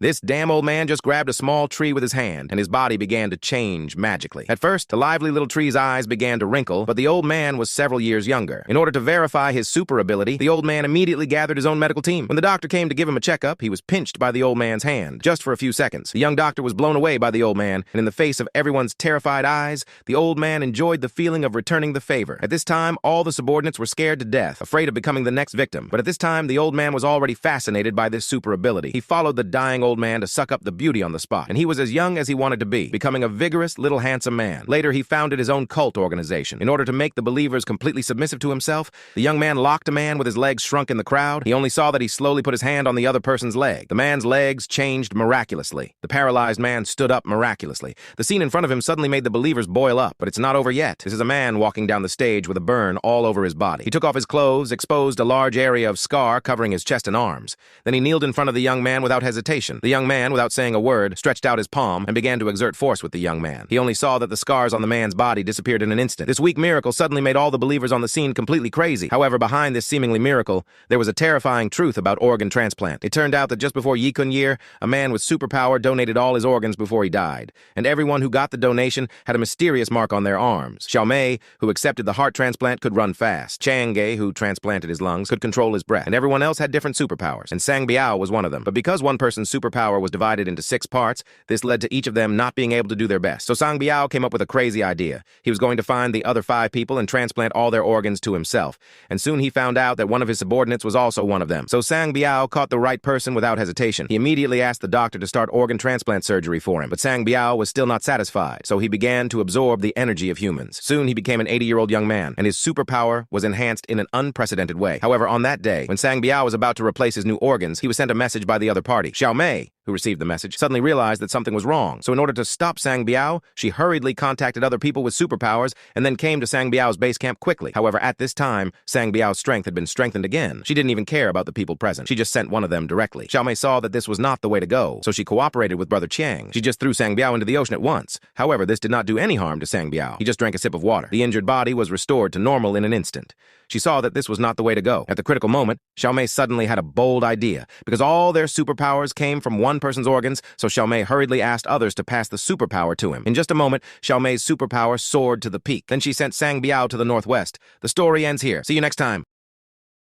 This damn old man just grabbed a small tree with his hand, and his body began to change magically. At first, the lively little tree's eyes began to wrinkle, but the old man was several years younger. In order to verify his super ability, the old man immediately gathered his own medical team. When the doctor came to give him a checkup, he was pinched by the old man's hand, just for a few seconds. The young doctor was blown away by the old man, and in the face of everyone's terrified eyes, the old man enjoyed the feeling of returning the favor. At this time, all the subordinates were scared to death, afraid of becoming the next victim. But at this time, the old man was already fascinated by this super ability. He followed the dying old man to suck up the beauty on the spot, and he was as young as he wanted to be, becoming a vigorous, little handsome man. Later, he founded his own cult organization. In order to make the believers completely submissive to himself, the young man locked a man with his legs shrunk in the crowd. He only saw that he slowly put his hand on the other person's leg. The man's legs changed miraculously. The paralyzed man stood up miraculously. The scene in front of him suddenly made the believers boil up, but it's not over yet. This is a man walking down the stage with a burn all over his body. He took off his clothes, exposed a large area of scar covering his chest and arms. Then he kneeled in front of the young man without hesitation. The young man, without saying a word, stretched out his palm and began to exert force with the young man. He only saw that the scars on the man's body disappeared in an instant. This weak miracle suddenly made all the believers on the scene completely crazy. However, behind this seemingly miracle, there was a terrifying truth about organ transplant. It turned out that just before Yikun Year, a man with superpower donated all his organs before he died. And everyone who got the donation had a mysterious mark on their arms. Xiaomei, who accepted the heart transplant, could run fast. Chang'e, who transplanted his lungs, could control his breath. And everyone else had different superpowers. And Sang Biao was one of them. But because one person's superpower was divided into 6 parts, this led to each of them not being able to do their best. So Sang Biao came up with a crazy idea. He was going to find the other 5 people and transplant all their organs to himself. And soon he found out that one of his subordinates was also one of them. So Sang Biao caught the right person without hesitation. He immediately asked the doctor to start organ transplant surgery for him. But Sang Biao was still not satisfied, so he began to absorb the energy of humans. Soon he became an 80-year-old young man, and his superpower was enhanced in an unprecedented way. However, on that day, when Sang Biao was about to replace his new organs, he was sent a message by the other party. Xiaomei, who received the message, suddenly realized that something was wrong. So in order to stop Sang Biao, she hurriedly contacted other people with superpowers and then came to Sang Biao's base camp quickly. However, at this time, Sang Biao's strength had been strengthened again. She didn't even care about the people present. She just sent one of them directly. Xiaomei saw that this was not the way to go, so she cooperated with Brother Chiang. She just threw Sang Biao into the ocean at once. However, this did not do any harm to Sang Biao. He just drank a sip of water. The injured body was restored to normal in an instant. She saw that this was not the way to go. At the critical moment, Xiaomei suddenly had a bold idea. Because all their superpowers came from one person's organs, so Xiaomei hurriedly asked others to pass the superpower to him. In just a moment, Xiaomei's superpower soared to the peak. Then she sent Sang Biao to the northwest. The story ends here. See you next time.